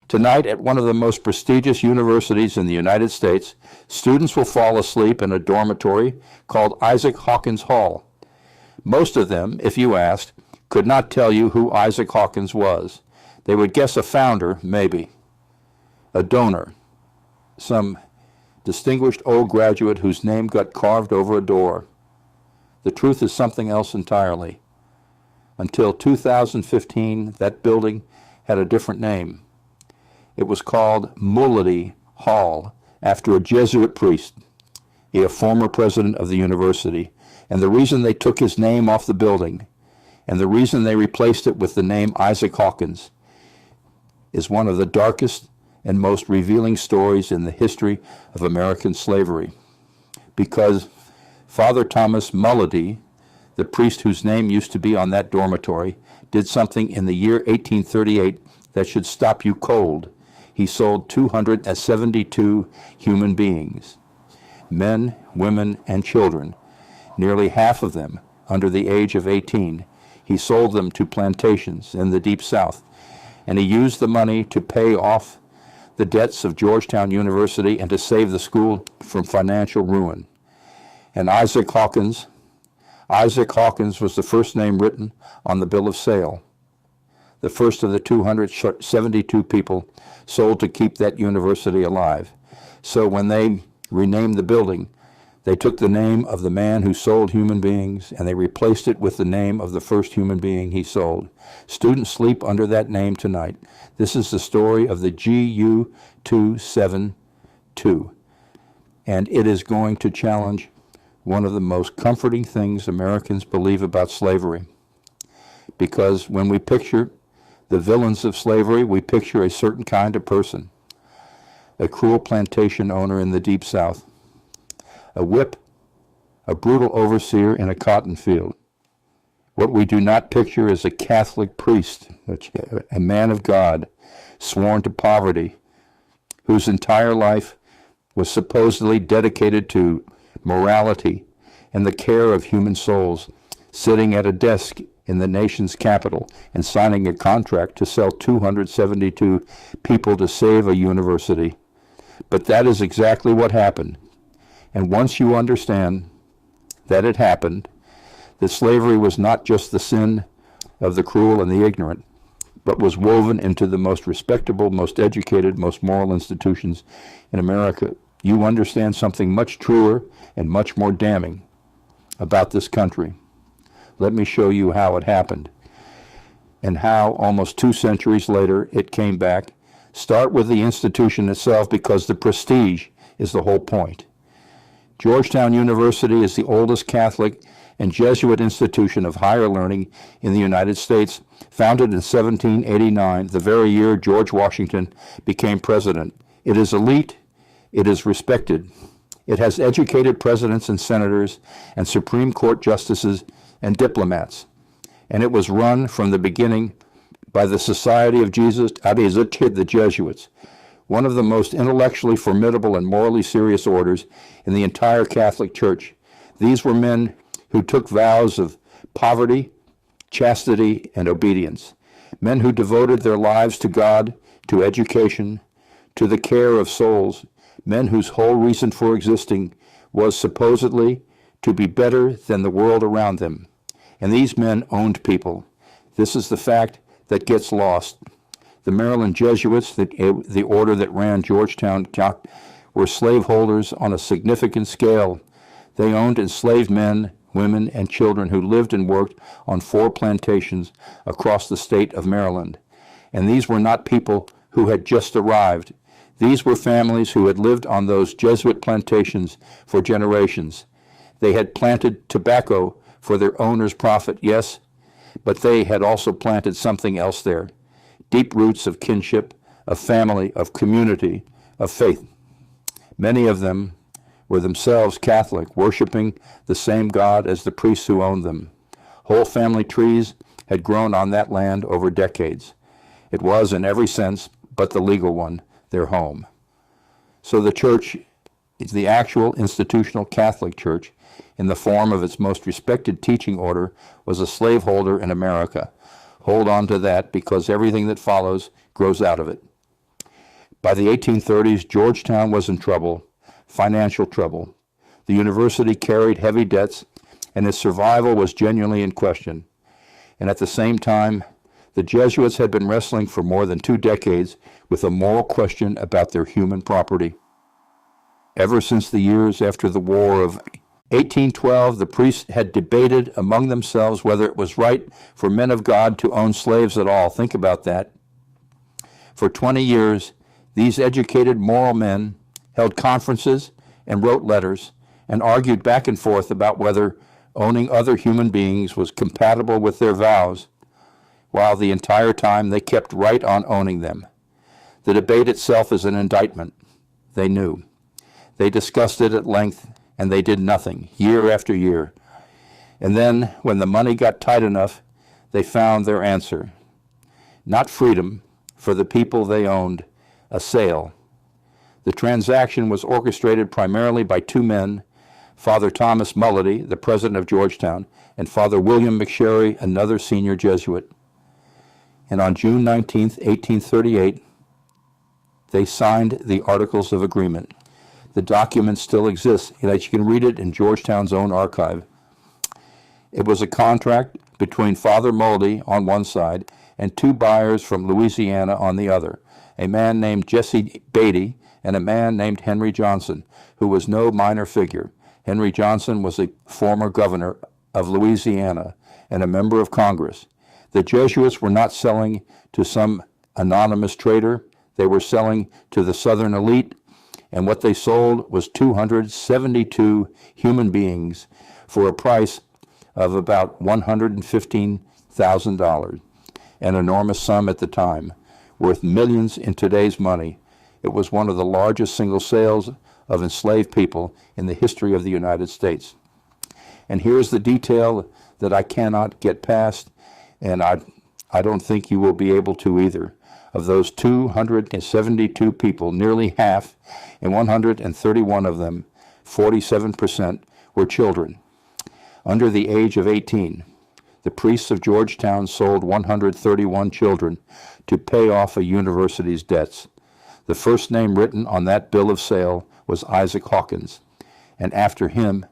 Tonight, at one of the most prestigious universities in the United States, students will fall asleep in a dormitory called Isaac Hawkins Hall. Most of them, if you asked, could not tell you who Isaac Hawkins was. They would guess a founder, maybe, a donor, some distinguished old graduate whose name got carved over a door. The truth is something else entirely. Until 2015, that building had a different name. It was called Mulledy Hall, after a Jesuit priest, a former president of the university. And the reason they took his name off the building, and the reason they replaced it with the name Isaac Hawkins, is one of the darkest and most revealing stories in the history of American slavery. Because Father Thomas Mulledy, the priest whose name used to be on that dormitory, did something in the year 1838 that should stop you cold. He sold 272 human beings, men, women, and children, nearly half of them under the age of 18. He sold them to plantations in the Deep South, and he used the money to pay off the debts of Georgetown University and to save the school from financial ruin. And Isaac Hawkins was the first name written on the bill of sale, the first of the 272 people sold to keep that university alive. So when they renamed the building, they took the name of the man who sold human beings and they replaced it with the name of the first human being he sold. Students sleep under that name tonight. This is the story of the GU-272, and it is going to challenge one of the most comforting things Americans believe about slavery. Because when we picture the villains of slavery, we picture a certain kind of person, a cruel plantation owner in the Deep South, a whip, a brutal overseer in a cotton field. What we do not picture is a Catholic priest, a man of God, sworn to poverty, whose entire life was supposedly dedicated to morality and the care of human souls, sitting at a desk in the nation's capital and signing a contract to sell 272 people to save a university. But that is exactly what happened. And once you understand that it happened, that slavery was not just the sin of the cruel and the ignorant, but was woven into the most respectable, most educated, most moral institutions in America, you understand something much truer and much more damning about this country. Let me show you how it happened and how almost 2 centuries later it came back. Start with the institution itself, because the prestige is the whole point. Georgetown University is the oldest Catholic and Jesuit institution of higher learning in the United States, founded in 1789, the very year George Washington became president. It is elite, it is respected. It has educated presidents and senators and Supreme Court justices and diplomats. And it was run from the beginning by the Society of Jesus, the Jesuits, one of the most intellectually formidable and morally serious orders in the entire Catholic Church. These were men who took vows of poverty, chastity, and obedience, men who devoted their lives to God, to education, to the care of souls, men whose whole reason for existing was supposedly to be better than the world around them. And these men owned people. This is the fact that gets lost. The Maryland Jesuits, the order that ran Georgetown, were slaveholders on a significant scale. They owned enslaved men, women, and children who lived and worked on 4 plantations across the state of Maryland. And these were not people who had just arrived. These were families who had lived on those Jesuit plantations for generations. They had planted tobacco for their owner's profit, yes, but they had also planted something else there. Deep roots of kinship, of family, of community, of faith. Many of them were themselves Catholic, worshiping the same God as the priests who owned them. Whole family trees had grown on that land over decades. It was, in every sense, but the legal one, their home. So the church, the actual institutional Catholic Church, in the form of its most respected teaching order, was a slaveholder in America. Hold on to that, because everything that follows grows out of it. By the 1830s, Georgetown was in trouble, financial trouble. The university carried heavy debts, and its survival was genuinely in question. And at the same time, the Jesuits had been wrestling for more than 2 decades with a moral question about their human property. Ever since the years after the War of 1812, the priests had debated among themselves whether it was right for men of God to own slaves at all. Think about that. For 20 years, these educated moral men held conferences and wrote letters and argued back and forth about whether owning other human beings was compatible with their vows, while the entire time they kept right on owning them. The debate itself is an indictment. They knew. They discussed it at length, and they did nothing, year after year. And then, when the money got tight enough, they found their answer. Not freedom for the people they owned, a sale. The transaction was orchestrated primarily by 2 men, Father Thomas Mulledy, the president of Georgetown, and Father William McSherry, another senior Jesuit. And on June 19, 1838, they signed the Articles of Agreement. The document still exists, and you can read it in Georgetown's own archive. It was a contract between Father Mulledy on one side and 2 buyers from Louisiana on the other, a man named Jesse Beatty and a man named Henry Johnson, who was no minor figure. Henry Johnson was a former governor of Louisiana and a member of Congress. The Jesuits were not selling to some anonymous trader. They were selling to the Southern elite, and what they sold was 272 human beings for a price of about $115,000, an enormous sum at the time, worth millions in today's money. It was one of the largest single sales of enslaved people in the history of the United States. And here's the detail that I cannot get past, and I don't think you will be able to either. Of those 272 people, nearly half, and 131 of them, 47%, were children under the age of 18. The priests of Georgetown sold 131 children to pay off a university's debts. The first name written on that bill of sale was Isaac Hawkins, and after him,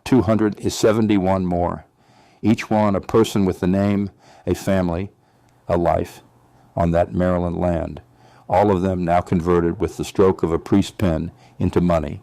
271 more, each one a person with a name, a family, a life on that Maryland land, all of them now converted with the stroke of a priest's pen into money.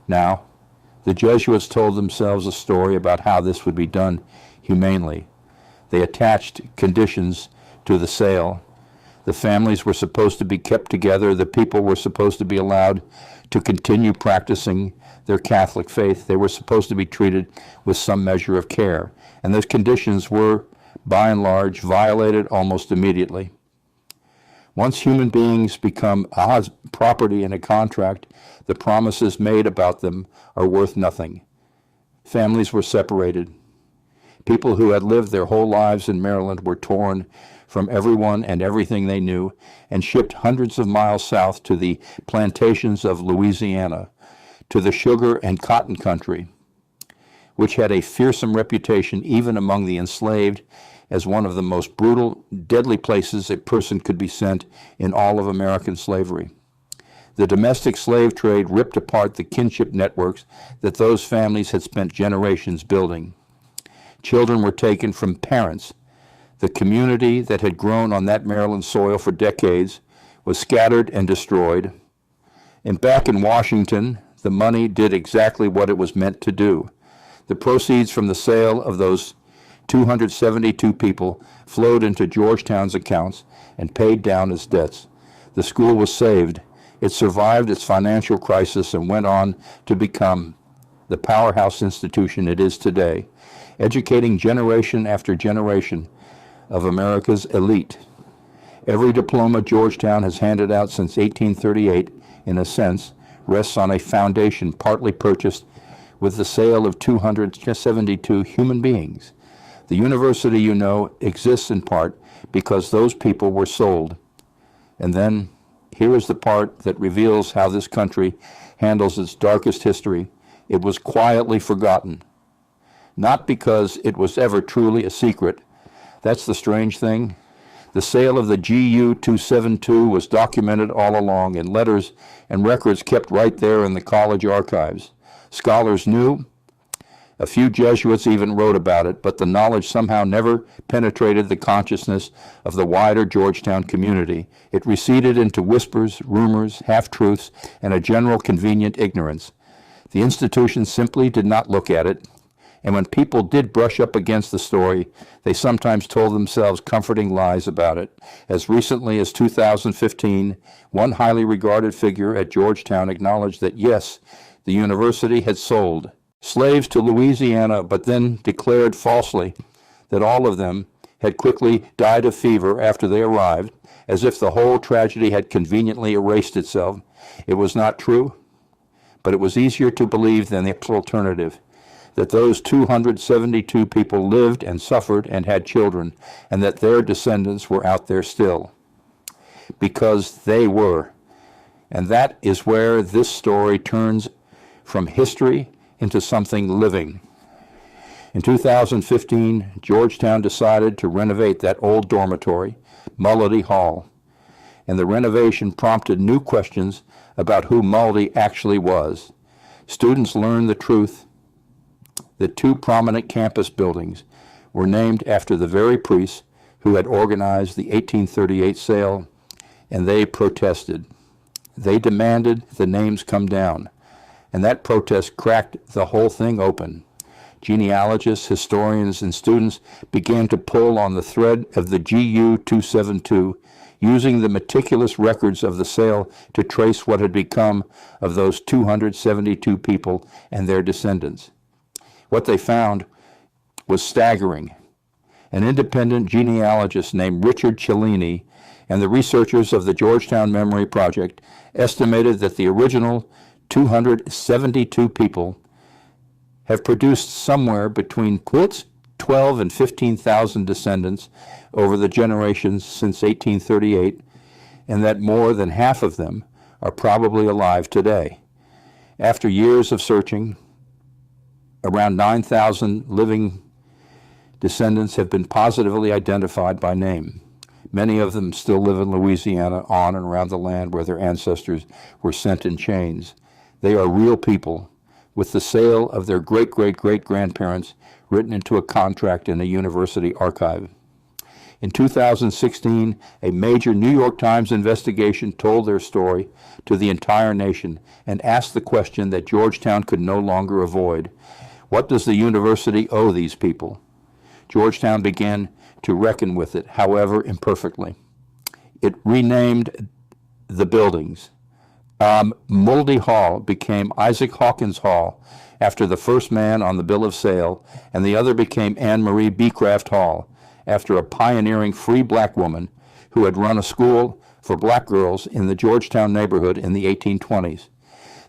Now, the Jesuits told themselves a story about how this would be done humanely. They attached conditions to the sale. The families were supposed to be kept together. The people were supposed to be allowed to continue practicing their Catholic faith. They were supposed to be treated with some measure of care. And those conditions were, by and large, violated almost immediately. Once human beings become property in a contract, the promises made about them are worth nothing. Families were separated. People who had lived their whole lives in Maryland were torn from everyone and everything they knew and shipped hundreds of miles south to the plantations of Louisiana, to the sugar and cotton country, which had a fearsome reputation even among the enslaved as one of the most brutal, deadly places a person could be sent in all of American slavery. The domestic slave trade ripped apart the kinship networks that those families had spent generations building. Children were taken from parents. The community that had grown on that Maryland soil for decades was scattered and destroyed. And back in Washington, the money did exactly what it was meant to do. The proceeds from the sale of those 272 people flowed into Georgetown's accounts and paid down its debts. The school was saved. It survived its financial crisis and went on to become the powerhouse institution it is today, educating generation after generation of America's elite. Every diploma Georgetown has handed out since 1838, in a sense, rests on a foundation partly purchased with the sale of 272 human beings. The university, you know, exists in part because those people were sold. And then here is the part that reveals how this country handles its darkest history. It was quietly forgotten, not because it was ever truly a secret. That's the strange thing. The sale of the GU 272 was documented all along in letters and records kept right there in the college archives. Scholars knew, a few Jesuits even wrote about it, but the knowledge somehow never penetrated the consciousness of the wider Georgetown community. It receded into whispers, rumors, half-truths, and a general convenient ignorance. The institution simply did not look at it, and when people did brush up against the story, they sometimes told themselves comforting lies about it. As recently as 2015, one highly regarded figure at Georgetown acknowledged that yes, the university had sold slaves to Louisiana, but then declared falsely that all of them had quickly died of fever after they arrived, as if the whole tragedy had conveniently erased itself. It was not true, but it was easier to believe than the alternative, that those 272 people lived and suffered and had children, and that their descendants were out there still. Because they were. And that is where this story turns from history into something living. In 2015, Georgetown decided to renovate that old dormitory, Mulledy Hall, and the renovation prompted new questions about who Mulledy actually was. Students learned the truth that two prominent campus buildings were named after the very priests who had organized the 1838 sale, and they protested. They demanded the names come down, and that protest cracked the whole thing open. Genealogists, historians, and students began to pull on the thread of the GU 272, using the meticulous records of the sale to trace what had become of those 272 people and their descendants. What they found was staggering. An independent genealogist named Richard Cellini and the researchers of the Georgetown Memory Project estimated that the original 272 people have produced somewhere between 12 and 15,000 descendants over the generations since 1838, and that more than half of them are probably alive today. After years of searching, around 9,000 living descendants have been positively identified by name. Many of them still live in Louisiana, on and around the land where their ancestors were sent in chains. They are real people, with the sale of their great-great-great-grandparents written into a contract in a university archive. In 2016, a major New York Times investigation told their story to the entire nation and asked the question that Georgetown could no longer avoid. What does the university owe these people? Georgetown began to reckon with it, however imperfectly. It renamed the buildings. Mulledy Hall became Isaac Hawkins Hall after the first man on the bill of sale, and the other became Anne Marie Beecraft Hall after a pioneering free black woman who had run a school for black girls in the Georgetown neighborhood in the 1820s.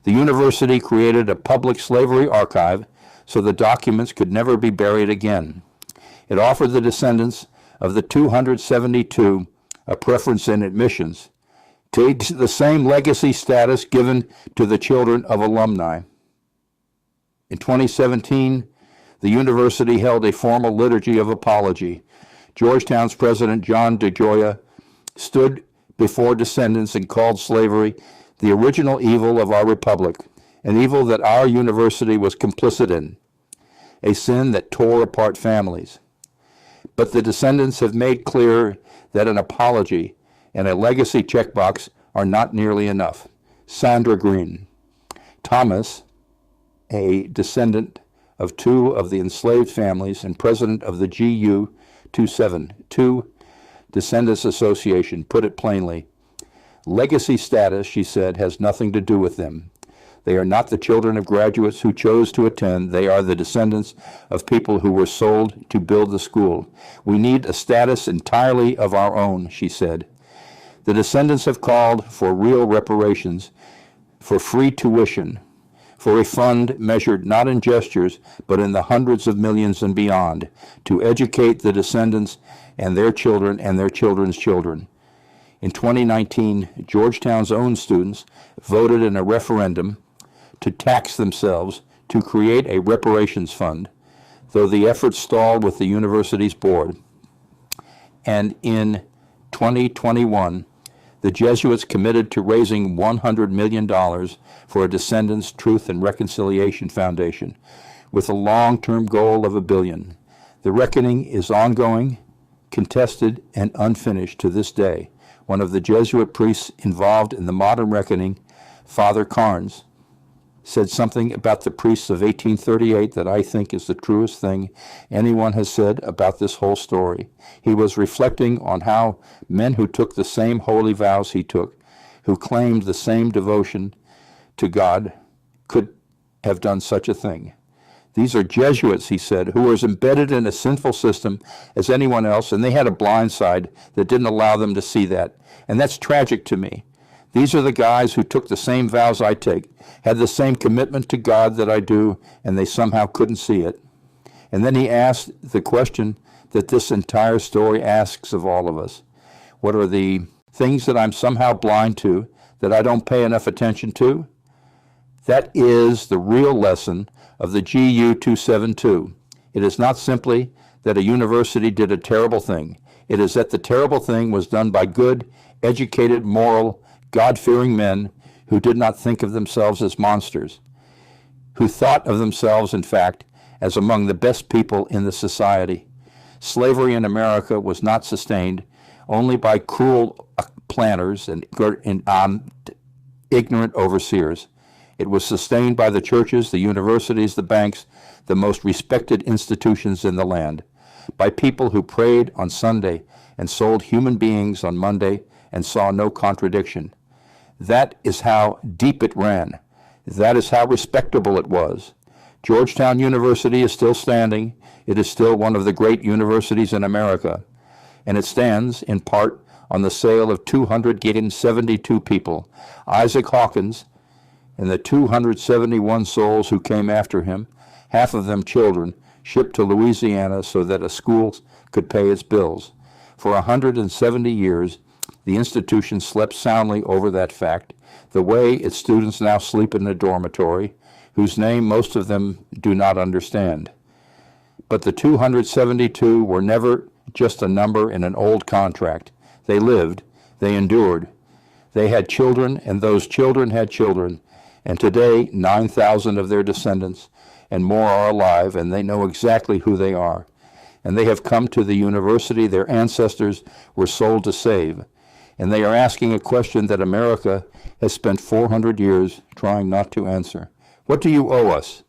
The university created a public slavery archive so the documents could never be buried again. It offered the descendants of the 272 a preference in admissions, takes the same legacy status given to the children of alumni. In 2017, the university held a formal liturgy of apology. Georgetown's president, John DeGioia, stood before descendants and called slavery the original evil of our republic, an evil that our university was complicit in, a sin that tore apart families. But the descendants have made clear that an apology and a legacy checkbox are not nearly enough. Sandra Green. Thomas, a descendant of two of the enslaved families and president of the GU 272 Descendants Association, put it plainly. Legacy status, she said, has nothing to do with them. They are not the children of graduates who chose to attend. They are the descendants of people who were sold to build the school. We need a status entirely of our own, she said. The descendants have called for real reparations, for free tuition, for a fund measured not in gestures, but in the hundreds of millions and beyond, to educate the descendants and their children and their children's children. In 2019, Georgetown's own students voted in a referendum to tax themselves to create a reparations fund, though the effort stalled with the university's board. And in 2021, the Jesuits committed to raising $100 million for a Descendants Truth and Reconciliation Foundation, with a long-term goal of $1 billion. The reckoning is ongoing, contested, and unfinished to this day. One of the Jesuit priests involved in the modern reckoning, Father Carnes, said something about the priests of 1838 that I think is the truest thing anyone has said about this whole story. He was reflecting on how men who took the same holy vows he took, who claimed the same devotion to God, could have done such a thing. These are Jesuits, he said, who were as embedded in a sinful system as anyone else, and they had a blind side that didn't allow them to see that. And that's tragic to me. These are the guys who took the same vows I take, had the same commitment to God that I do, and they somehow couldn't see it. And then he asked the question that this entire story asks of all of us. What are the things that I'm somehow blind to, that I don't pay enough attention to? That is the real lesson of the GU 272. It is not simply that a university did a terrible thing. It is that the terrible thing was done by good, educated, moral, God-fearing men who did not think of themselves as monsters, who thought of themselves, in fact, as among the best people in the society. Slavery in America was not sustained only by cruel planners and ignorant overseers. It was sustained by the churches, the universities, the banks, the most respected institutions in the land, by people who prayed on Sunday and sold human beings on Monday and saw no contradiction. That is how deep it ran. That is how respectable it was. Georgetown University is still standing. It is still one of the great universities in America, and it stands in part on the sale of 272 people. Isaac Hawkins and the 271 souls who came after him, half of them children, shipped to Louisiana so that a school could pay its bills. For 170 years, the institution slept soundly over that fact, the way its students now sleep in a dormitory, whose name most of them do not understand. But the 272 were never just a number in an old contract. They lived, they endured. They had children, and those children had children. And today, 9,000 of their descendants and more are alive, and they know exactly who they are. And they have come to the university their ancestors were sold to save. And they are asking a question that America has spent 400 years trying not to answer. What do you owe us?